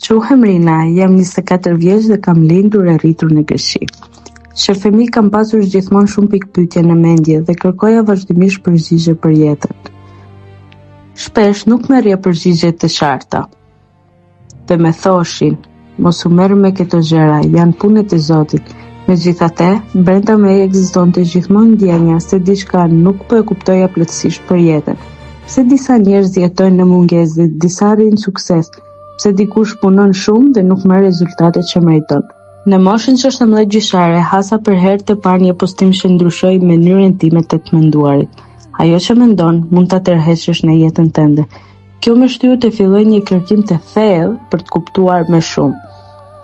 Quhem Rina, jam 24 vjeç dhe kam lindur e rritur në Greqi. Që fëmijë kam pasur gjithmonë shumë pikpyetje në mendje dhe kërkoja vazhdimisht përgjigje për jetën. Shpesh nuk merrja përgjigje të qarta. Dhe me thoshin, mos u merr me këto gjëra, janë punet e Zotit. Megjithatë, brenda meje ekzistonte gjithmonë ndjenja se diçka nuk po e kuptoja plotësisht për jetën. Pse disa njerëz jetojnë në mungesë dhe disa arrin sukses, pse dikush punon shumë dhe nuk merr rezultatet që meriton. Në moshën 16 gjyqare, hasa për herë të parë një postim që ndryshoi mënyrën time të të menduarit. Ajo që mendon mund ta tërheqësh në jetën tënde. Kjo më shtyu të filloj një kërkim të thellë për të kuptuar më shumë.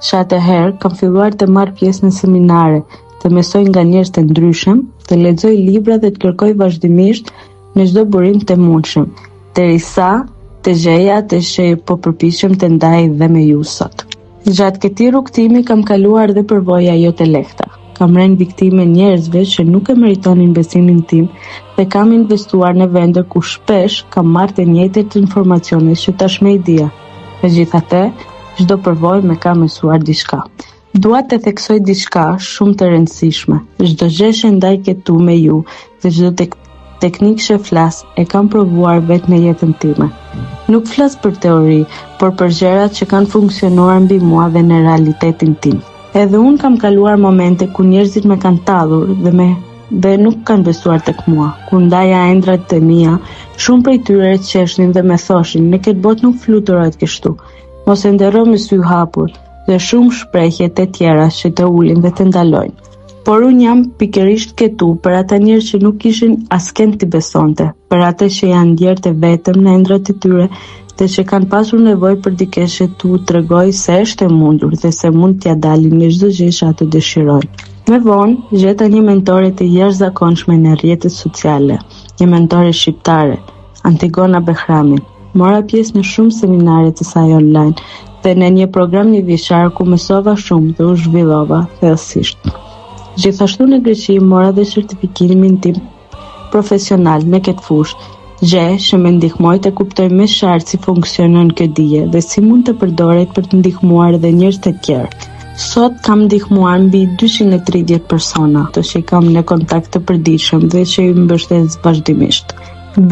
Që atëherë kam filluar të marr pjesë në seminare, të mësoj nga njerëz të ndryshëm, të lexoj libra dhe të kërkoj vazhdimisht në çdo burim të mundshëm, derisa të gjeja atë që po përpiqem të ndaj dhe me ju sot. Gjatë këtij rrugtimi kam kaluar dhe përvoja jo të lehta. Kam rënë viktime njerëzve që nuk e meritonin besimin tim dhe kam investuar në vende ku shpesh kam marrë të njëjtat informacione që tashmë i dija. Megjithatë, çdo përvojë më ka mësuar diçka. Dua të theksoj diçka shumë të rëndësishme. Çdo gjë që ndaj këtu me ju dhe çdo teknikë që flas e kam provuar vetë në jetën time. Nuk flas për teori, por për gjërat që kanë funksionuar mbi mua dhe në realitetin tim. Edhe unë kam kaluar momente ku njerëzit më kanë tallur dhe nuk kanë besuar tek mua. Kur ndaja ëndrat e mia, shumë prej tyre qeshnin dhe më thoshin, në këtë botë nuk fluturohet kështu. Mos e nderoj me sy hapur dhe shumë shprehje të tjera që të ulin dhe të ndalojnë. Por unë jam pikërisht këtu për ata njerëz që nuk kishin askënd t'i besonte, për ata që janë ndjerë të vetëm në ëndrat e tyre dhe që kanë pasur nevojë për dikë që t'u tregoj se është e mundur dhe se mund t'ia dalin në çdo gjë që ato dëshirojnë. Më vonë, gjeta një mentore të jashtëzakonshme në rrjetet sociale, një mentore shqiptare, Antigona Behramin. Mora pjesë në shumë seminare të saj online dhe në një program një vjeçar ku mësova shumë dhe u zhvillova thellësisht. Gjithashtu në Greqi mora dhe certifikimin tim profesional në këtë fushë, gjë që më ndihmoi të kuptoj më qartë si funksionon kjo dije dhe si mund të përdoret për të ndihmuar edhe njerëz të tjerë. Sot kam ndihmuar mbi 230 persona, të që kam në kontakt të përditshëm dhe që i mbështet vazhdimisht.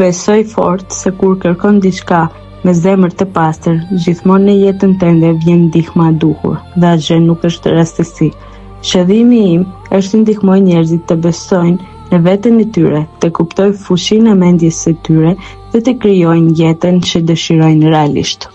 Besoj fort se kur kërkon diçka me zemër të pastër, gjithmonë në jetën tënde vjen ndihma e duhur, dhe atë nuk është rastësi. Qëllimi im është të ndihmoj njerëzit të besojnë në veten e tyre, të kuptojnë fuqinë e mendjes së tyre dhe të krijojnë jetën që dëshirojnë realisht.